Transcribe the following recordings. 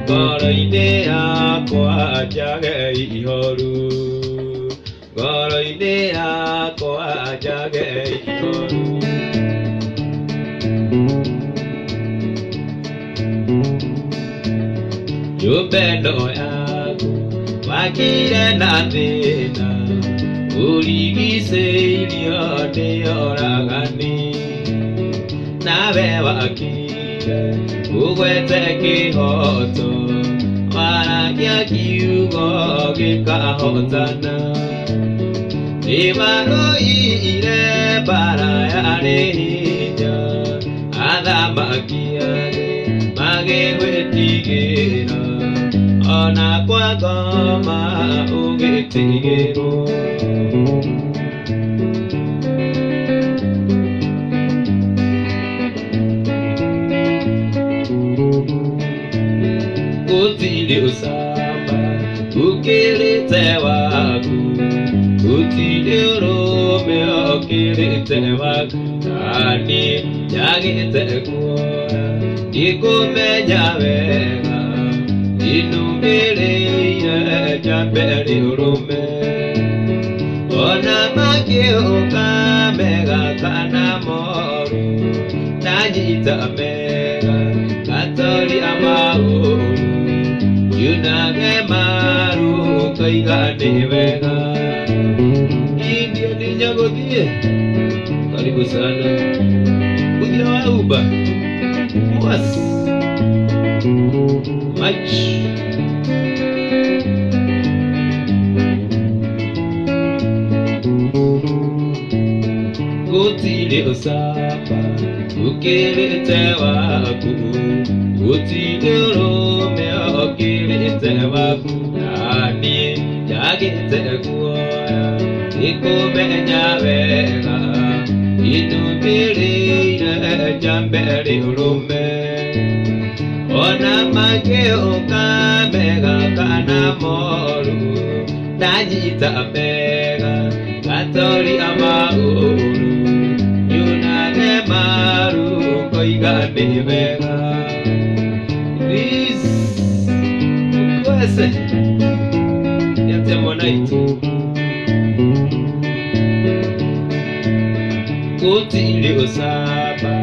Goroide akwa jage ihoru. Goroide akwa jage ihoru. Jubendo yagu wakire na thina. Urigise ilio de oragani. Nawe wakire ugwete kihoto. Waragia kiugo gikahotana. Imaro ire bara yare hinya. Athamakiare magegwetigira. Ona kwa goma ugitigiro. Utile usamba ukirite waku. Utile rome ukirite waku. Nani jagite kuora ikumenya wega. Inumere jambere urume. Ona makiuka mega kana moru. Najita mega katori amauru. Yunage maru kaigane wega. India ninja godie. Karibu sana. Kugira wa uba. Was. Much. Utile usapa ukirite waku. Utile rome ukirite waku. Nani jagite kuoya ikumenya wega. Inumire jambere urume. Ona mageuka mega kana moru. Najita mega katori amauru. Yunage maru koigane mega. Please kwese yatemonaitu. Utile usaba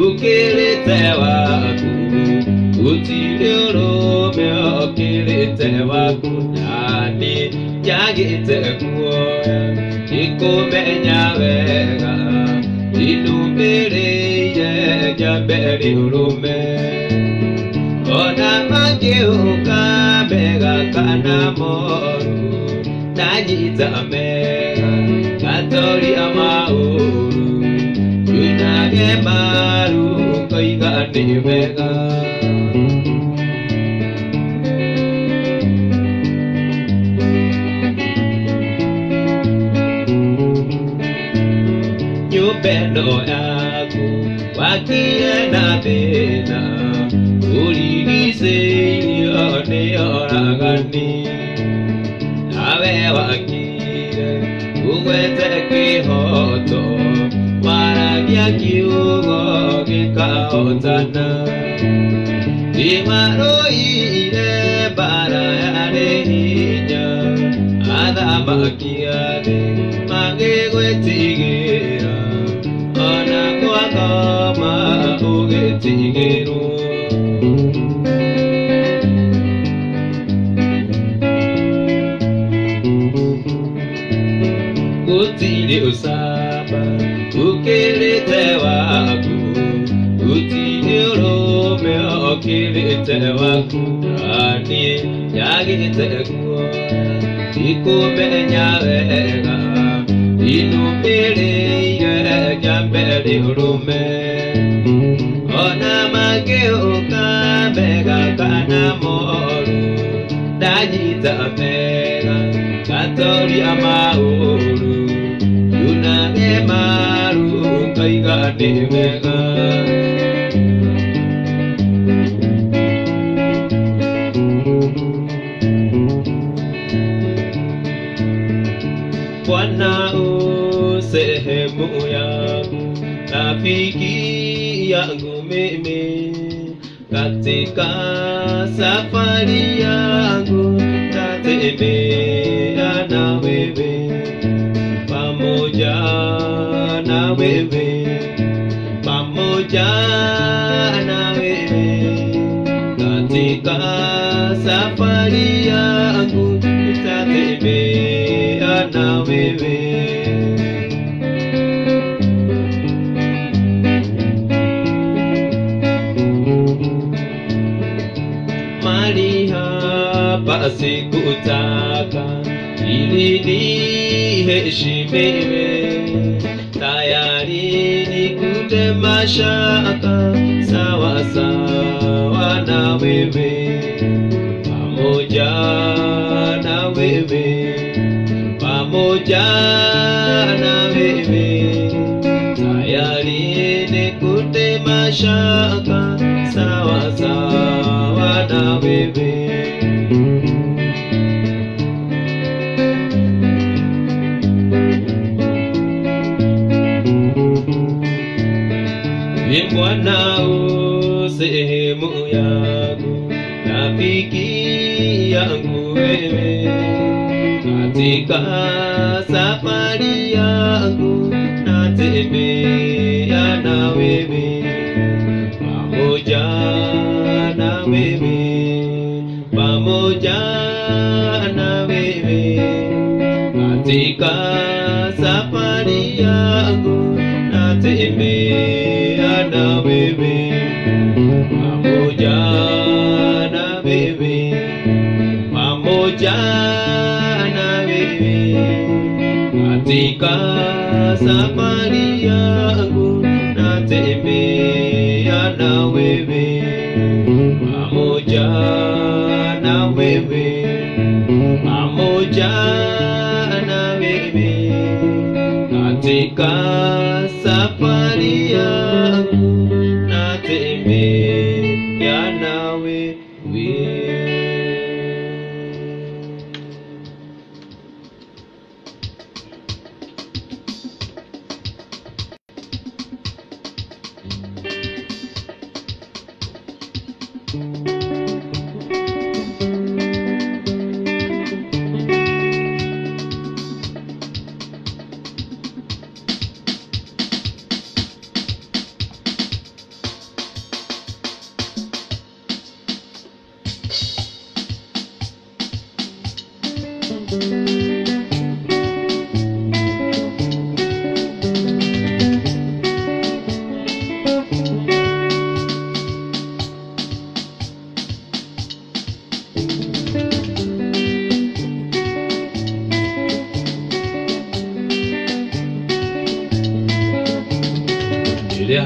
ukirite waku. Utile rome ukirite waku. Nani jagite kuoya ikumenya wega. Inumere jambere urume. Ona mageuka mega kana moru. Najita mega katori amauru. Yunage maru koigane wega. Nyubendo yaku wakire na thina. Urigise ilio de oragani. Nawe wakire ugwete kihoto. Waragia kiugo gikahotana. Imaro ire bara yare hinya. Athamakiare magegwetigira. Ona kwa goma ugitigiro. Utile usaba ukirite waku. Utile rome ukirite waku. Nani jagite kuoya ikumenya wega. Inumire jambere urume. Ona mageuka mega kana moru. Najita mega katori amauru. Yunage maru kaigane wega. Bwana sehemu yangu, rafiki yangu mimi, katika safari yangu tatembea na wewe, pamoja na wewe, pamoja na wewe, katika safari yangu tatembea na wewe. Mali hapa sikutaka ili niheshimiwe, tayari nikute mashaka sawa sawa na wewe, pamoja na wewe, pamoja na wewe, tayari nikute mashaka sawa sawa na wewe. Bwana sehemu yangu, rafiki yangu wewe, katika safari yangu natembea na wewe, pamoja na wewe, pamoja na wewe, katika safari yangu natembea na wewe, pamoja na wewe, pamoja na wewe, katika safari yangu natembea na wewe, pamoja na wewe, pamoja na wewe, katika safari yangu natembea na wewe.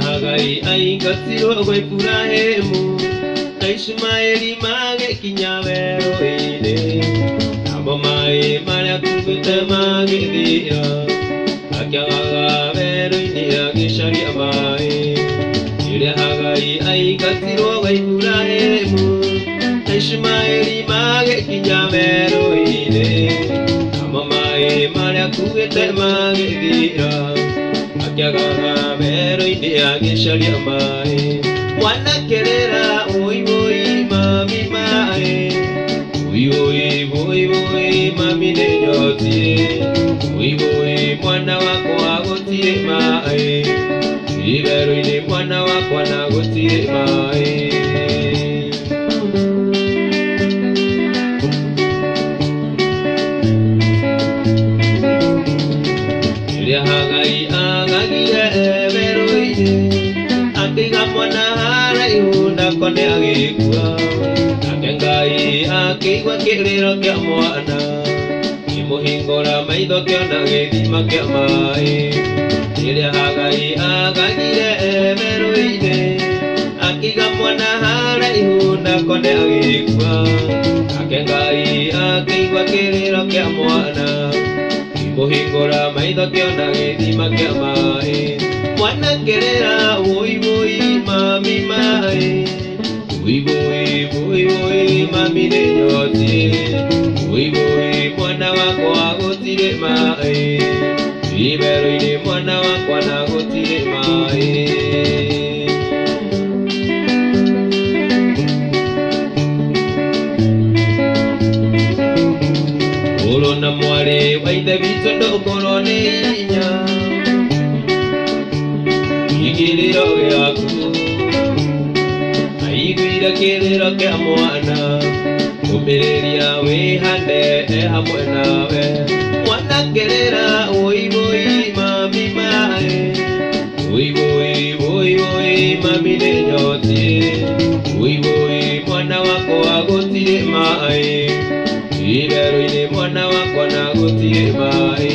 Hagai ai gatsiro goi Ibrahimu, Ishmaeli mage kinyavero ile, nabo mai maria kubite mage dia, akyaga vero inia gishari amai. Ile hagai ai gatsiro goi Ibrahimu, Ishmaeli mage kinyavero ile, nabo mai maria kubite mage dia, akyaga vero inia gishari amai. Mwana kerera oi oi mami mae, oi oi oi oi mami ne nyoti, oi oi mwana wako agotie mae, ibero ile mwana wako anagotie mae. Ile hagai agagie ebero ile, akiga mwana hara ihunda kone agikua, akengai akigwa kiriro kia mwana, imuhingora maitho kiona githima kia mai. Ile hagai agagire ebero ile, akiga mwana hara ihunda kone agikua, akengai akigwa kiriro kia mwana, imuhingora maitho kiona githima kia mai. Mwana kerera oi oi mami mae, oi oi oi oi mami ne nyoti, oi oi mwana wako agotire mae, ibero ile mwana wako anagotire mae. Maithe witũ ndũkorwo nĩ hinya kĩgĩrĩro gĩaku aiguire kĩrĩro kĩa mwana ũmĩrĩria wĩhande hamwe nawe mwana kĩrĩra woi woi mami mae woi woi woi woi mami nĩnyotie woi woi mwana wakwa gũtirĩ maĩ iwerũ-inĩ mwana wakwa na gũtirĩ maĩ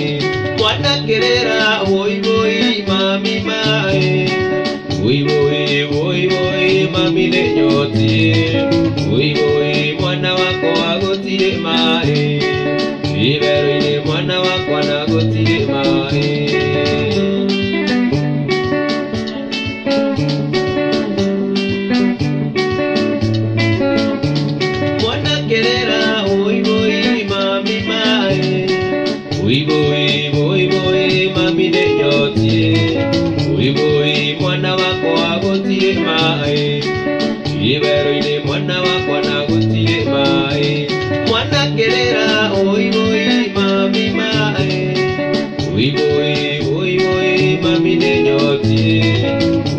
mwana kĩrĩra woi woi mami maĩ woi woi woi woi mami nĩnyotie woi woi mwana wakwa gũtirĩ maĩ iwerũ-inĩ mwana wakwa na gũtirĩ maĩ Woi woi woi mami nĩnyotie woi woi mwana wakwa gũtirĩ maĩ iwerũ-inĩ mwana wakwa na gũtirĩ maĩ mwana kĩrĩra woi woi mami maĩ woi woi woi woi mami nĩnyotie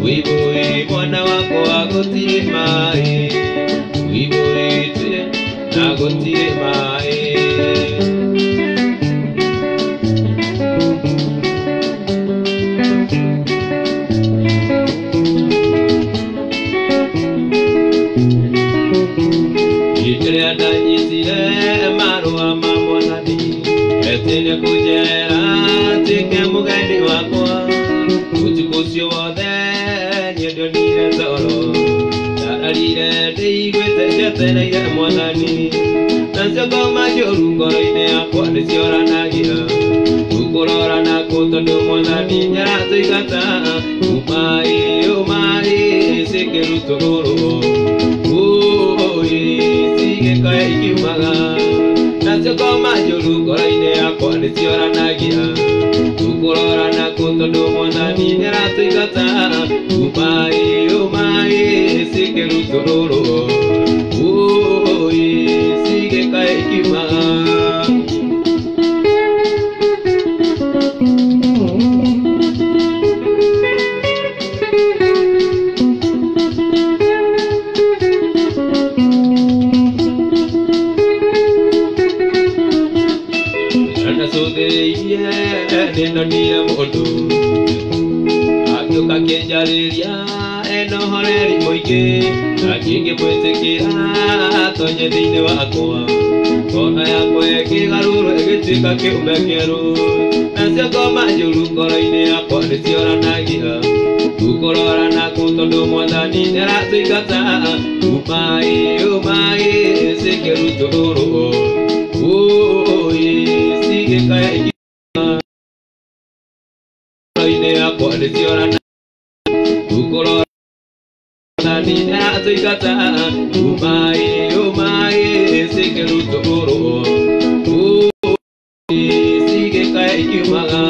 woi woi mwana wakwa gũtirĩ maĩ woi woi na gũtirĩ maĩ Tene kujera tike mugeni wakwa utukucio wothe niendonire toro ndararire ndĩiguĩte njetereire mwathani nacio ngoma njũru ngoro-inĩ yakwa nĩcioranagia tũkũrorana kũ tondũ mwathani nĩaratũingata umaĩ umaĩ cikĩrutwo rũrũ cigĩkoya ikiumaga nacio ngoma njũru ngoro-inĩ yakwa nĩcioranagia tũkũrorana kũ tondũ mwathani nĩaratũingata umaĩ umaĩ cikĩrutwo rũrũ cigĩkoya ikiumaga nĩndonire mũndũ agĩũka kĩnjarĩria ena ũhoreri mũingĩ na ngĩngĩmwĩtĩkĩra tonye thĩinĩ wakwa ngona yakwa ĩkĩgarũrwo ĩgĩtuĩka kĩũmbe kĩerũ nacio ngoma njũru ngoro-inĩ yakwa nĩcioranagia tũkũrorana kũ tondũ mwathani nĩaratũingata umaĩ umaĩ cikĩrutwo rũrũ cigĩkaya yakwa nĩciorana tũkũrorana nĩaratũingata umaĩ umaĩ cikĩrutwo rũrũ cigĩkaya ikiumaga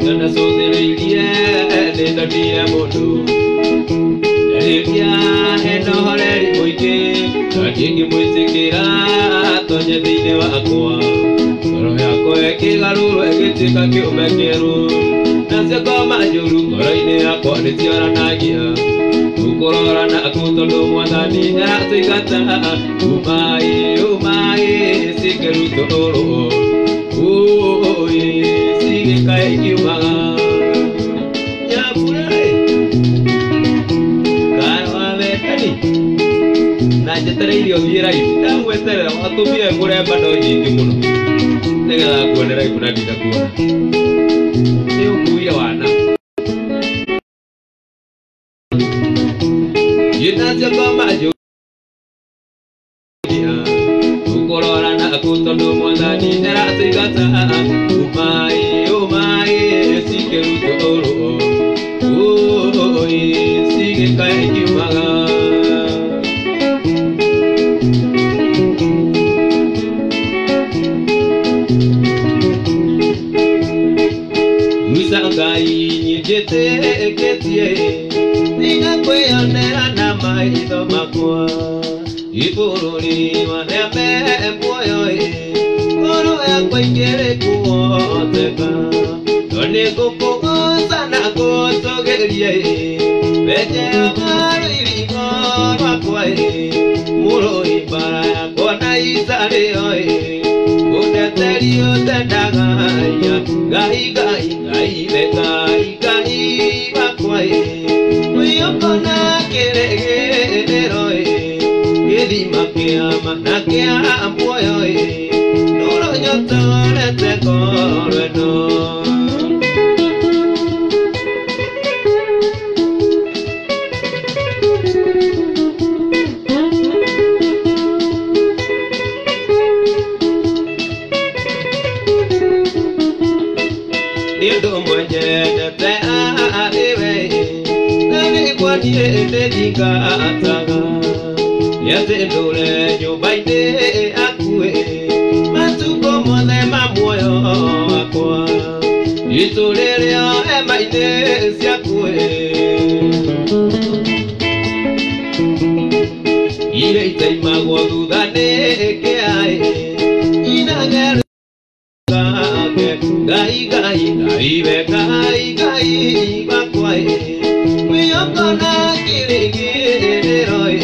nĩndacũthĩrĩirie nĩndonire mũndũ ndarĩkia ena ũhoreri mũingĩ na ndingĩmwĩtĩkĩra tonye thĩinĩ wakwa ngoro yakwa ĩkĩgarũrwo ĩgĩtuĩka kĩũmbe kĩerũ nacio ngoma njũru ngoro-inĩ yakwa nĩcioranagia tũkũrorana kũ tondũ mwathani nĩaratũingata umaĩ umaĩ cikĩrutwo rũrũ cigĩkaya ikiumaga nyambura kaĩ wawekani na njetereirio thiĩ raibu ndagweterera watũmire ngũre bando nyingĩ mũno nĩgetha nguone raibu na ndinakuona nĩũkuire wana nacio ngoma njũru tũkũrorana kũ tondũ mwathani nĩaratũingata umaĩ umaĩ cikĩrutwo rũrũ cigĩkaya ikiumaga Ngai nyinjĩtĩkĩtie nĩgakwĩonera na wakwa Ipururi waneme mwoyo Koro ya kwa ingere kuoteka Tone kupunguza na kusogerie Beche amaru iligo wakwa Muro ibara ya kona isare oe Udeteri utendagaya Gai gai gai le gai gai wakwa Uyokona kerege roe Edima ke ama na ke ampoyo Nuro nyotore te koreno Dido mwenye te aewe Nani kwa nye te dikataga Yate ndole nyubaide akue Matuko mwone mamoyo akwa Ituleleo emaide siakue Ile itaimagwa dudane keae Inagere Gai gai gai be gai gai bakwae Miyokona kirigire roe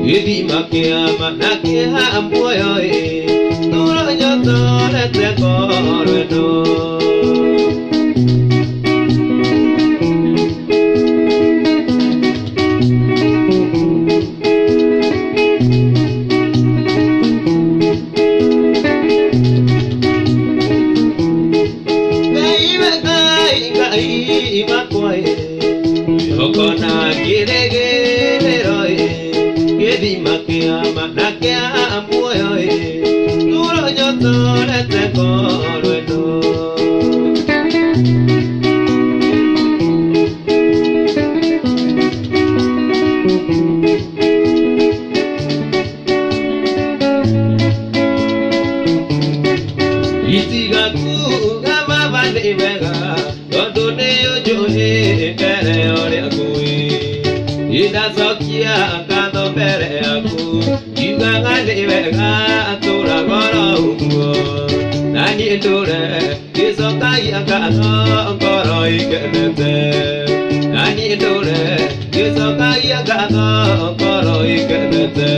Idi makia manakia ampoyoe Nuro nyotore te koreno Yokona kirege roe Yedi makia manakia ampoyoe Nuro nyotore te koreno Itiga kuga mabane mega Dodone yojohe kere ore akui Ida sokia kado pere aku Iga ngane mega atura goro ungo Nani endure Kisoka ya kado koro ikenete Nani endure Kisoka ya kado koro ikenete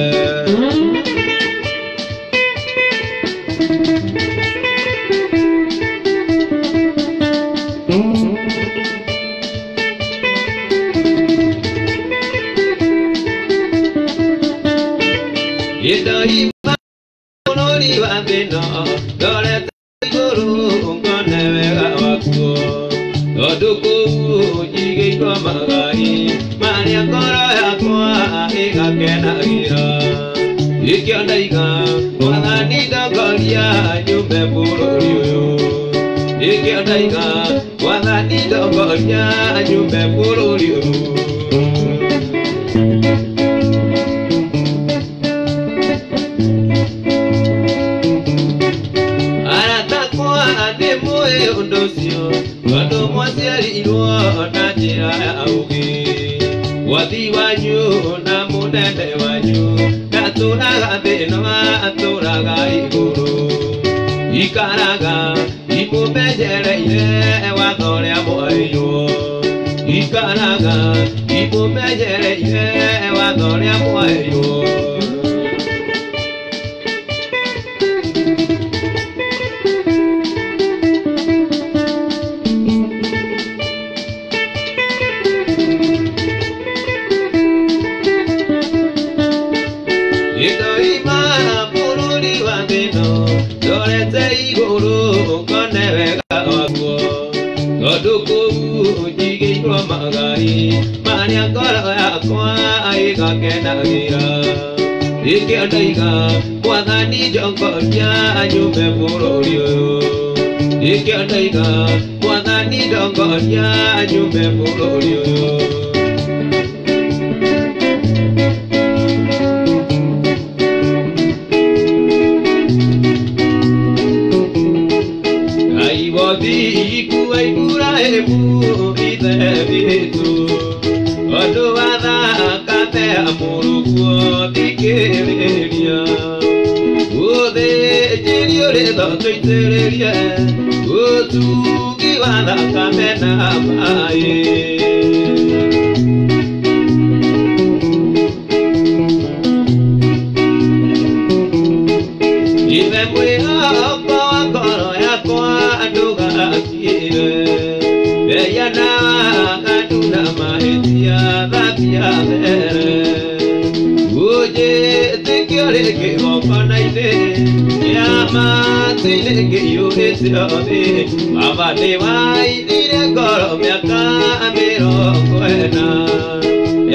Ito iba Unoni wabino Dole guru Kone mega wako Oduku Jige kwa magai Mania koro ya kwa Iga kena gira Ikyo daiga Wadani dogolia Nyumbe puro liyo Ikyo daiga Wadani dogolia Nyumbe puro liyo Wado mwasiari iluo na jira ya augi Wadi wanyu na munende wanyu Katuraga dhinoa aturaga iguru Ikaraga ipumejere ile wadhore mwayo Ikaraga ipumejere ile wadhore mwayo Oduku jige kwa magai Mania koro ya kwa Aiga kena gira Ike odaiga Wadani jongko ya Nyume puro liyo Ike odaiga Wadani jongko ya Nyume puro liyo Ite bitu Odu wada kate ya muruguo dikereria ode jirio le do tuitereria otu kiwanda kamena mai ibe mwe kwa koro ya kwa nduga kire ya na aduna mahetia ya mere oje tekiore ke opana ine ya matile ke yurete ode baba devai dire koro miaka amero koena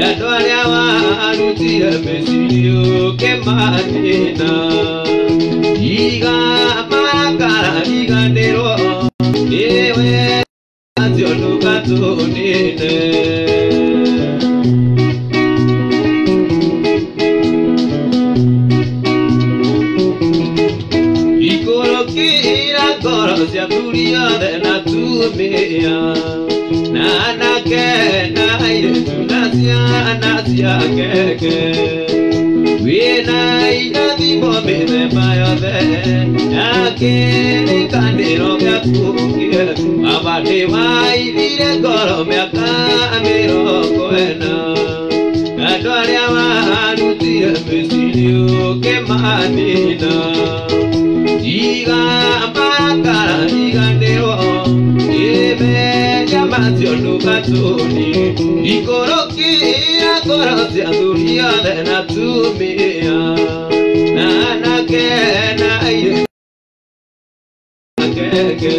ya doria wa arutire mesilio ke matina iga makara iga nero ewe azio katunine ya turia de na tumia na na ke na ire tunasia nasia keke we na ina di bombe de mayo de ake ni kanero ya kukie baba de vai dire goro me aka amero koena adoria wa anutia mesilio ke manina diga cara diga nero ebe llamatio nugatuni y coroki a corosi a duria de natumia nana que na ire que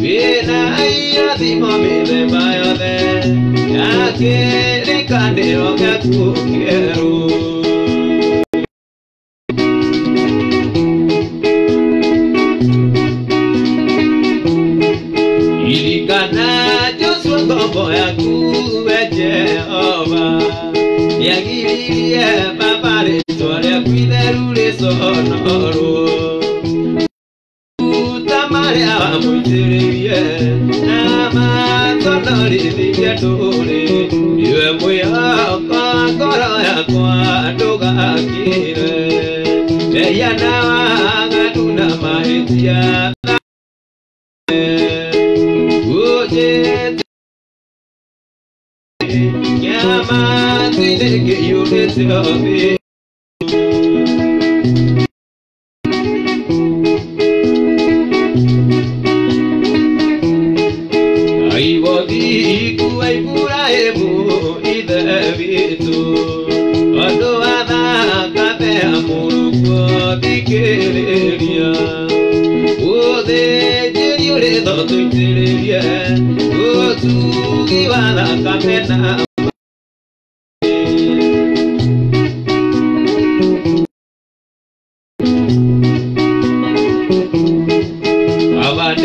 viene ahí a di mami de mayo de ya que le canero que tú quiero ya kubeje oba ya giriye baba de tore kuiderule sonoro utamaria muitirie ama tonori diye tore iwe moya kora ya kwa doga kire ya na ngaduna mahetia oje Yama tile ke yurete obi ai bodi ku ai pura emu ide bitu odo ada kate amuru ko dikereria ode jeriore do tuitereria otu kiwala kamena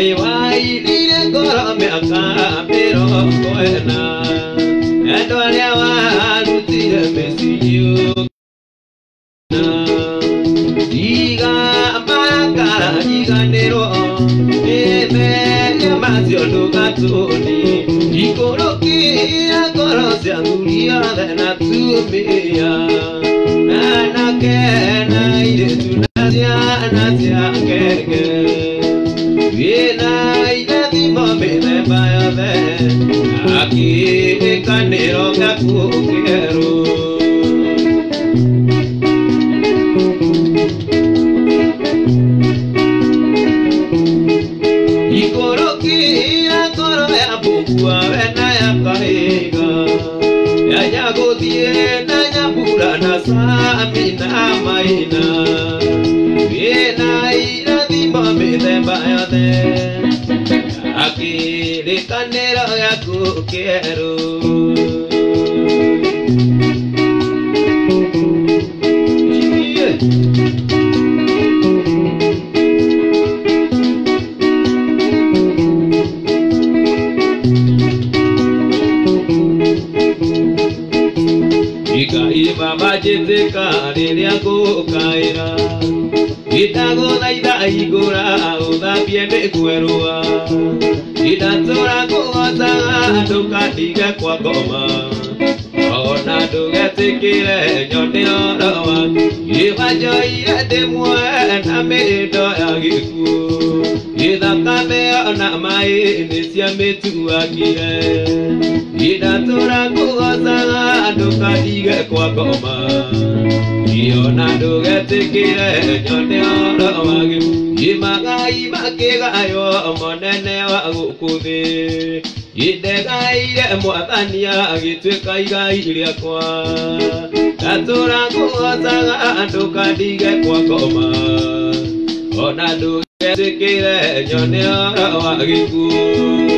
devai dire goro me aka pero koena adoria wa arutire mesilio na diga makara diga nero ebe llamatio nugatuni y coroki a corosi a duria de natumia nana que na ire tunasia nasia keke viena ina di bombe de mayo de aquí canero que quiero y coroki a coro ya bukua vena ya kaiga ya ya godiena ya pura na samina maina viena ina di bombe de mayo de aquí de canero ya quiero Baba jiteka niria gukaira itago daida igura uda piende kwerua itatora kuota nduka diga kwa goma ona dugetikire nyone orawa iwajoire demwe na medo yagiku idakame ona mai nisia metuagire idatura kugoza dukadige kwa goma iona dugetikire nyone orawa imagai makegayo monene wa gukuthi idegaire mwathania agitweka igai riakwa datura kugozaga ndukadige kwa ngoma ona ndugetikire nyone wa gikuo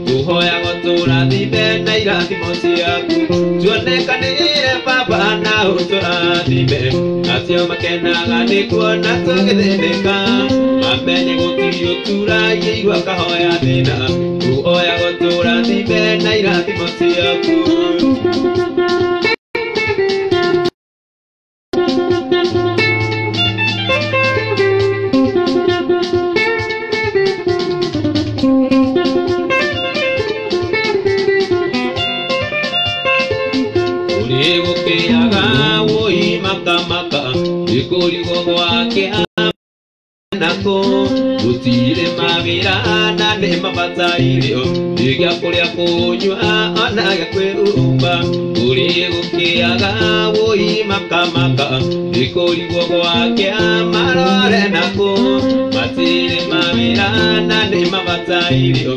Tuhoya gotura di benda irathimo ciaku tuonekanire baba papa na uturathime acio makenaga nĩ kuona tũgĩthĩnĩka amenye gũtirĩ ũturagia akahoya thĩna tuoya gũtũrathime na irathimo ciaku Ikurigo gwake nako gutire mawira na nĩ mabatairio iga kuria kunywa ona gakwirumba uri gukiaga woi makamaka ikurigo gwake marore nako matire mawira na nĩ mabatairio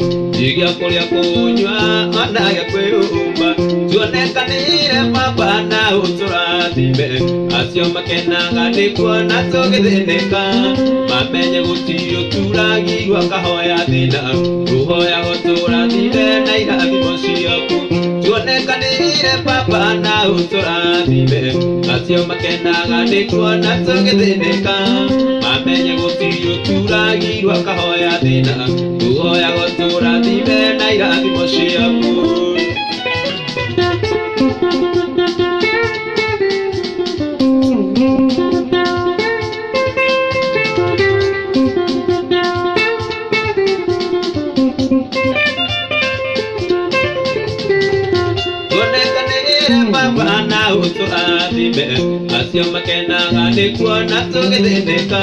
iga kuria kunywa ona gakwirumba tuonekanire papa na uturathime acio makenaga nĩ kuona tũgĩthĩnĩka mamenye gũtirĩ ũturagirwo akahoya thĩna tũhoya gũtũrathime na irathimo ciaku tuonekanire papa na ũtũrathime acio makenaga nĩ kuona tũgĩthĩnĩka mamenye gũtirĩ ũturagirwo akahoya thĩna tũhoya gũtũrathime na irathimo ciaku acio makenaga nĩ kuona tũgĩthĩnĩka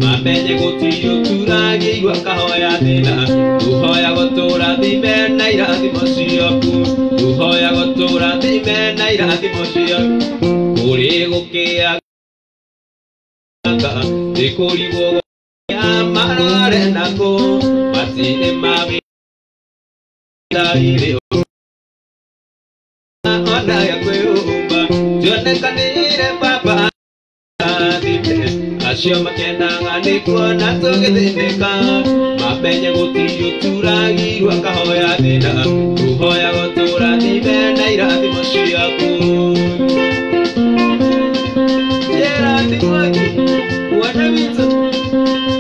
mamenye gũtirĩ ũturagĩirwo akahoya thĩna tũhoya gũtũrathime na irathimo ciaku tũhoya gũtũrathime na irathimo ciaku kũrĩ gũkĩaga ĩkũrigwo ya marore nako matirĩ mawĩra ona gakwĩrũmba tuonekanire papa acio makenaga nĩ kuona tũgĩthĩnĩka mamenye gũtirĩ ũturagirwo akahoya thĩna tũhoya gũtũrathime na irathimo ciaku njĩrathimaki mwana witũ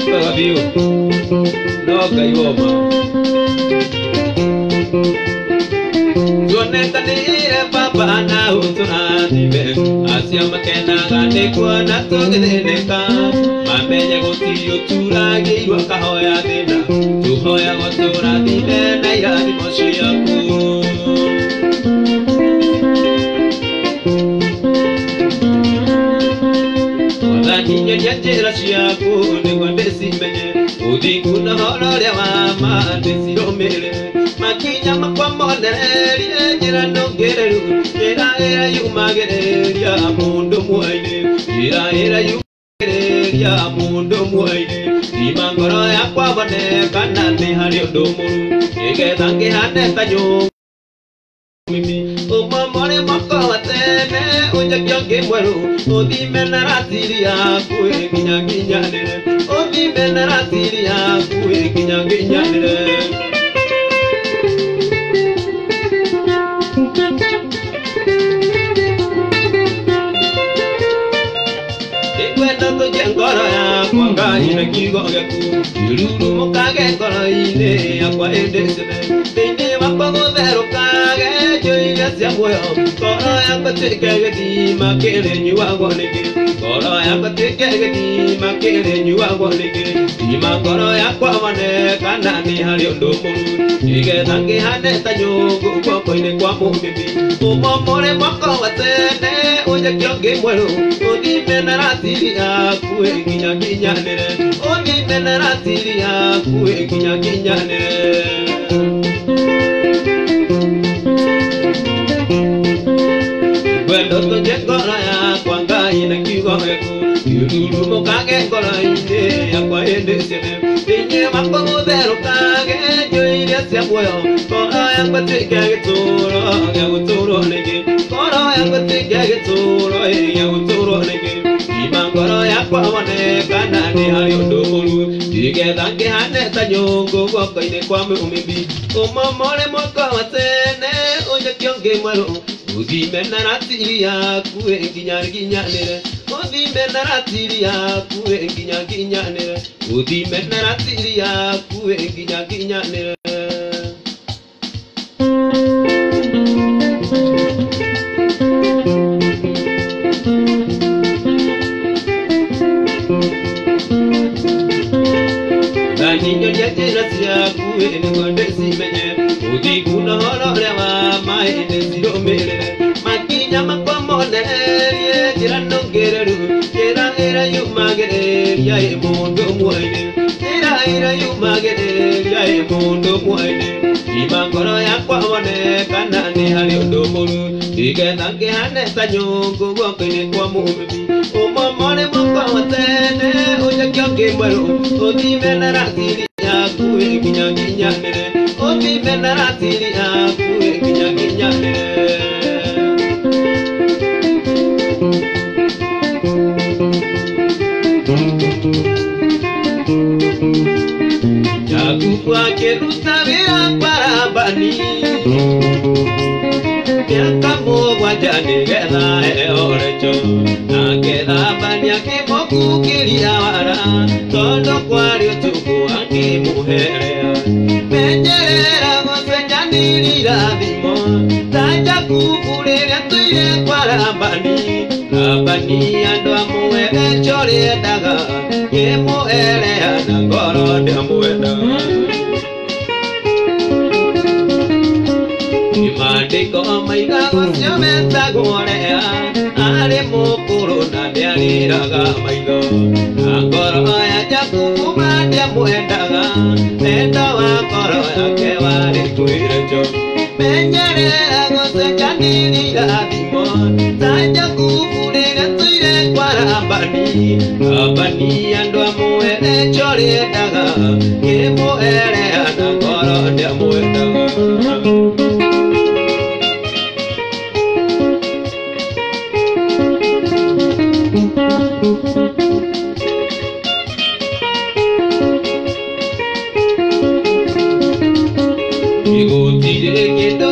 wega biũ no Ngai woma tuonekanire papa na ũtũrathime acio makenaga nĩ kuona tũgĩthĩnĩka mamenye gũtirĩ ũturagĩirwo akahoya thĩna tũhoya gũtũrathime na irathimo ciaku Wathani nyonia njĩra ciaku nĩguo ndĩcimenye ũthingu na ũhoro ũrĩa wa ma ndĩcirũmĩrĩre makinya makwa monererie njĩra nũngĩrĩru njĩra ĩrĩa yumagĩrĩria mũndũ muoyo-inĩ njĩra ĩrĩa yumagĩrĩria mũndũ muoyo-inĩ thima ngoro yakwa bonekana nĩ harĩ ũndũ mũru nĩgetha ngĩhane ta nyũngũ ũmomore moko wa tene ũnjakio ngĩmwerũ ũthime na ratiri yaku nginya nginyanĩre ũthime na ratiri yaku nginya nginyanĩre ngoro yakwa Ngai na kiugo gĩaku irurumũkage ngoro-inĩ yakwa hĩndĩ ciothe thĩinĩ wakwa gũtherũkage njũĩ-inĩ cia muoyo ngoro yakwa tuĩke gĩthima kĩrĩ nyuagwo nĩngĩ ngoro yakwa tuĩke gĩthima kĩrĩ nyuagwo nĩngĩ thima ngoro yakwa wonekana nĩ harĩ ũndũ mũru nĩgetha ngĩhane ta nyũngũ guoko-inĩ kwa mũmĩmi ũmomore moko wa tene ũnjakio ngĩmwerũ ũthime na ratiri yaku nginya nginyanĩre ũthime na ratiri yaku nginya nginyanĩre wendo tũnje ngoro yakwa Ngai na kiugo gĩaku irurumũkage ngoro-inĩ yakwa hĩndĩ ciothe thĩinĩ wakwa gũtherũkage njũĩ iria cia muoyo ngoro yakwa tuĩke gĩtũũro gĩa gũtũũrwo nĩngĩ ngoro yakwa tuĩke gĩtũũro gĩa gũtũũrwo nĩngĩ thima ngoro yakwa wonekana nĩ harĩ ũndũ mũru nĩgetha ngĩhane ta nyũngũ guoko-inĩ kwa mũmĩmbi ũmomore moko wa tene ũnjakio ngĩmwerũ Udime naratiri yaku enginyanire. Udime naratiri yaku enginyanire. Udime naratiri yaku enginyanire. Niño ya tira siaku ene gonde simenye udi kuna hora wa mai ne siro mere makinya makomone ye tira nongeru tira era yu magere ya e mundo muaine tira era yu magere ya e mundo muaine imangoro ya kwamone kana ni hari odomuru ige nange hane tanyongo gokene kwa mubi umomone mokawatene oya kyoke mwero odime naratiri yaku enginyanire odime naratiri yaku enginyanire yaku kwa kerutavira parabani Yakamo wajane gela orecho Agela banya kimoku kiriawara Todo kwari utuku angi muherea Menjerera gose janiri rabimo Taja kupurere tuire kwa rabani Rabani ando amuere chore daga Kemo erea nagoro de amueda Imandiko maigago siamenta gorea Ale mokuro na deari raga maigo Angoro ya jaku madia muendaga Nenda wa koro ya kewari kuirecho Menyere agose janiri rabimo Tanja kupurega tuire kwa rabani Rabani ando amuere chore daga Kemo ere anagoro de amuendaga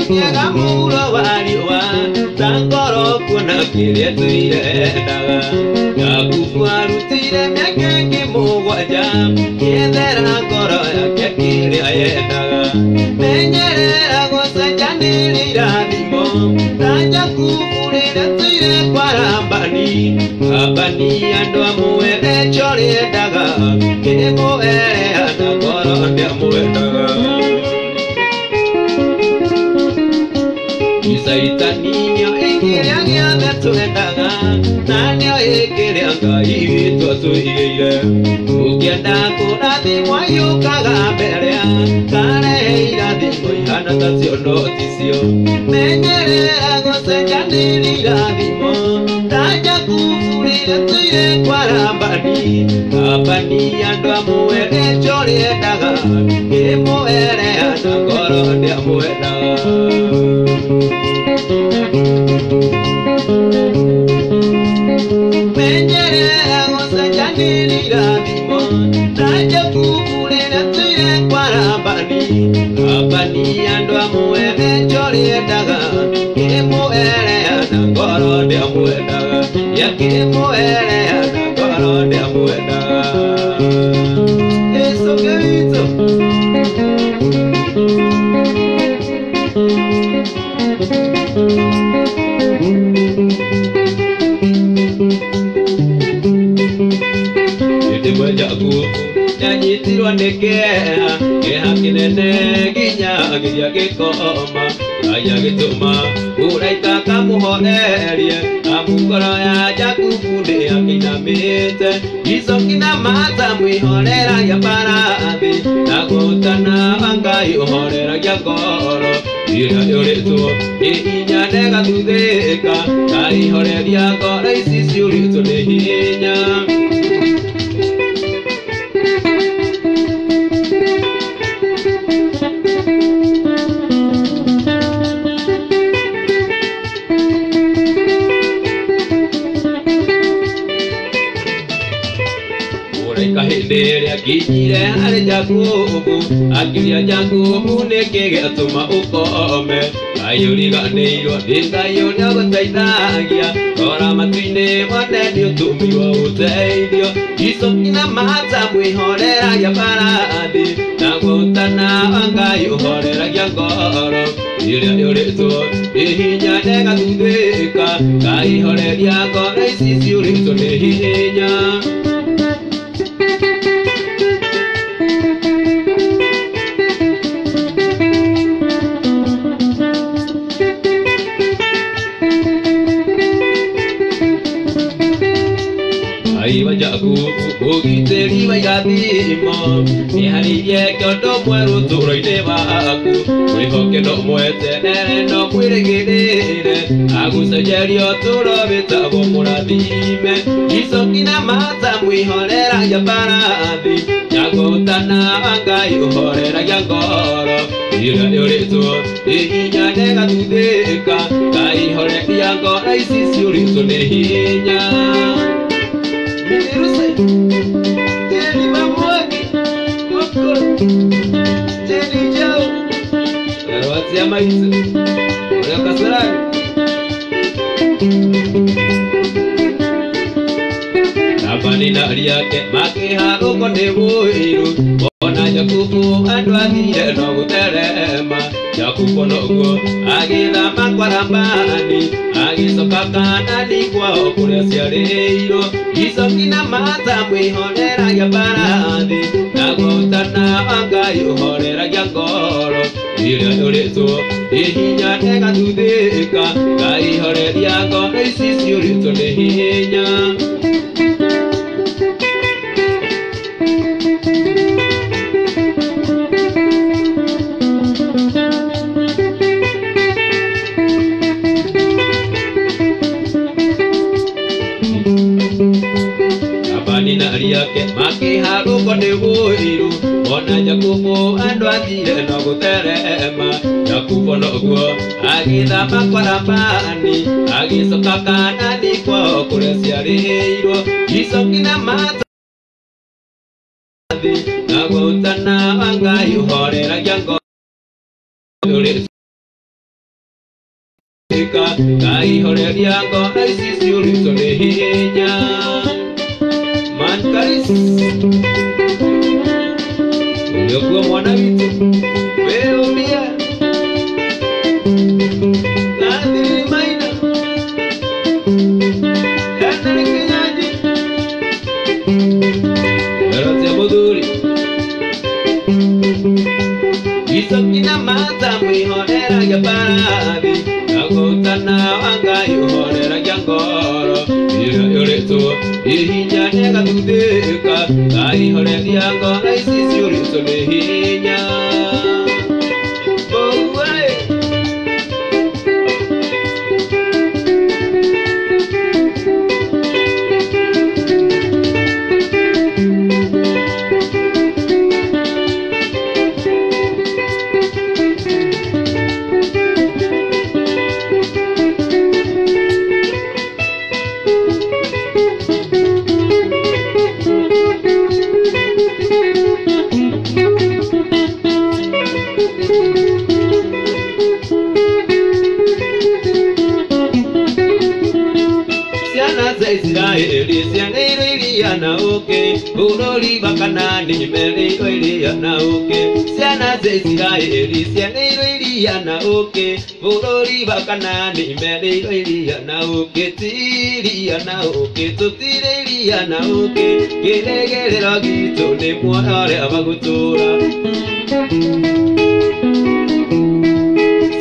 Llega muro variwa, tangoro kuna kire tuire daga. Yakufuaru tire meke kimugwaja, kiendera koro ya kekire ayedaga. Menyere agosa janiri rabimo, tanja kufurire tuire kwarambani. Abani ando amuere chore daga, kemo ere anagoro de amuedaga. Isaita niño ekiria metuendaga Nanyo ekiria ngai tuasuire Ukienda kuradi mwayo kaga berea Kare heira dimo ihana tasio notisio Menyere agose janiri radimo Taja kufurire tuire kwa rabani Abani ando amuere chore daga Kemo ere anagoro de amuedaga Menyere agosa janiri rabimo Taja kufurire tuire kwa rabani Abani ando amuere chore daga Kemo ere anagoro de amuedaga Ya kemo ere anagoro de amuedaga Eso que hizo Nyanyitirwa nekea Kehakinene Ginya gikoma Aya gituma Uraika kamuhonerie Amukoro ya jakufunde Akinamite Isokina mata Mwihorera ya parathi Nagutana Vangai uhorera ya koro Ira yoreto Ihinya nega tudeka Kaihoreria koro Isisi urito nehinya Kahindere akijire hare Jakubu Akiria Jakubu nekege atuma ukome ayuriganĩirwo nĩ Ngai ũrĩa ũgũteithagia rora matu-inĩ mothe nĩ ũtũmirwo ũteithio Icũki na Martha mwĩhoreragia mbarathi naguo ũtana wa Ngai ũhoreragia ngoro ĩrĩa yũrĩtwo nĩ hinya na ĩgathuthĩka Ngai horeria ngoro ici ciũrĩtwo nĩ hinya Aiwa jaku ugitĩri wa irathimo nĩharĩirie kĩondo mwerũ ũtũũro-inĩ waku mwĩhoke no mweterere no mwĩrĩgĩrĩre agũcenjeria ũtũũro wĩtagwo mũrathime Icũki na Martha mwĩhoreragia mbarathi naguo ũtana wa Ngai ũhoreragia ngoro ĩrĩa yũrĩtwo nĩ hinya na ĩgathuthĩka Ngai horeria ngoro ici ciũrĩtwo nĩ hinya Jenny Mamwaki, Moko, Jenny Joe, Watia Maisa, Oya Kasarani. Nabani na riake makiharũko nĩ mũiru ona Jakubu andũ athire no gũtherema Jakubu noguo agĩthama kwa Labani agĩcoka Kaanani kwao kũrĩa ciarĩirwo Icũki na Martha mwĩhoreragia mbarathi naguo ũtana wa Ngai ũhoreragia ngoro ĩrĩa yũrĩtwo nĩ hinya na ĩgathuthĩka Ngai horeria ngoro ici ciũrĩtwo nĩ hinya Yake makiharũko nĩ mũiru ona Jakubu andũ athire no gũtherema Jakubu noguo agĩthama kwa Labani agĩcoka Kaanani kwao kũrĩa ciarĩirwo Icũki na Martha naguo ũtana wa Ngai ũhoreragia ngoro Ngai horeria ngoro ici ciũrĩtwo nĩ hinya Mankaris Uliokuwa mwana witu wewe umia Nadhiri maina Kana nikinyaji Werote mudhuri Icũki na Martha mwĩhoreragia mbarathi naguo ũtana wa Ngai ũhoreragia ngoro ĩrĩa yũrĩtwo nĩ hinya na ĩgathuthĩka Ngai horeria ngoro ici ciũrĩtwo nĩ hinya Israeli cianĩirwo iria na ũkĩ bũrũri wa Kanaani merĩirwo iria na ũkĩ ciana cia Israeli cianĩirwo iria na ũkĩ bũrũri wa Kanaani merĩirwo iria na ũkĩ tiria na ũkĩ tũtirĩ iria na ũkĩ kĩrĩgĩrĩro gitũ nĩ muoyo ũrĩa wa gũtũũra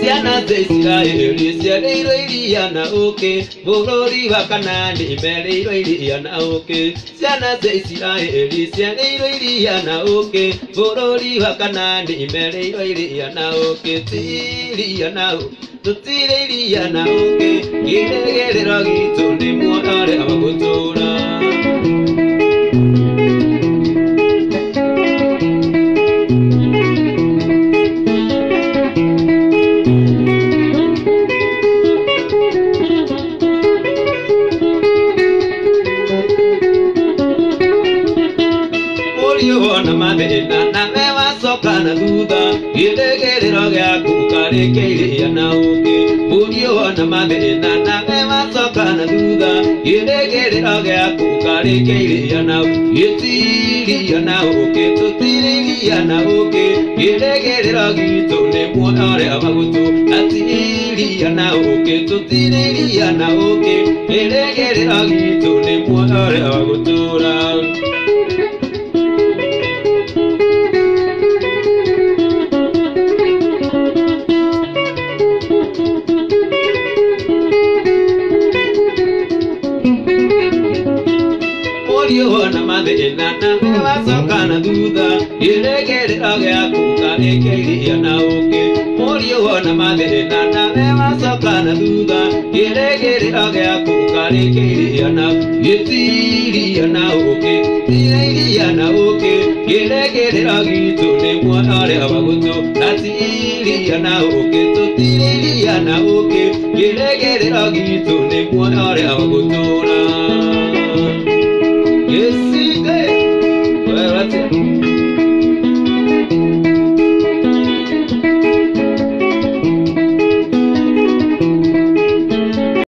Ciana cia Israeli cianĩirwo iria na ũkĩ bũrũri wa Kanaani merĩirwo iria na ũkĩ ciana cia Israeli cianĩirwo iria na ũkĩ bũrũri wa Kanaani merĩirwo iria na ũkĩ tiria na ũkĩ tũtirĩ iria na ũkĩ kĩrĩgĩrĩro gitũ nĩ muoyo ũrĩa wa gũtũũra na thutha gĩthĩgĩrĩro gĩaku karĩkĩiria na ũkĩ mathĩna nawe wacoka na thutha gĩthĩgĩrĩro gĩaku karĩkĩiria na gĩtiria na ũkĩ tũtirĩria na ũkĩ gĩthĩgĩrĩro gitũ nĩ muoyo ũrĩa wa gũtũ atiria na ũkĩ tũtirĩria na ũkĩ gĩthĩgĩrĩro gitũ nĩ muoyo ũrĩa wa gũtũra. Na mathĩna nawe wacoka na thutha gĩthĩgĩrĩro gĩaku karĩkĩiria na ũkĩ mũriũ na mathĩna nawe wacoka na thutha gĩthĩgĩrĩro gĩaku karĩkĩiria na gĩtiria na ũkĩ tiria na ũkĩ gĩthĩgĩrĩro gitũ nĩ muoyo ũrĩa wa gũtũ atiria na ũkĩ tũtirĩria na ũkĩ gĩthĩgĩrĩro gitũ nĩ muoyo ũrĩa wa gũtũra. Yes,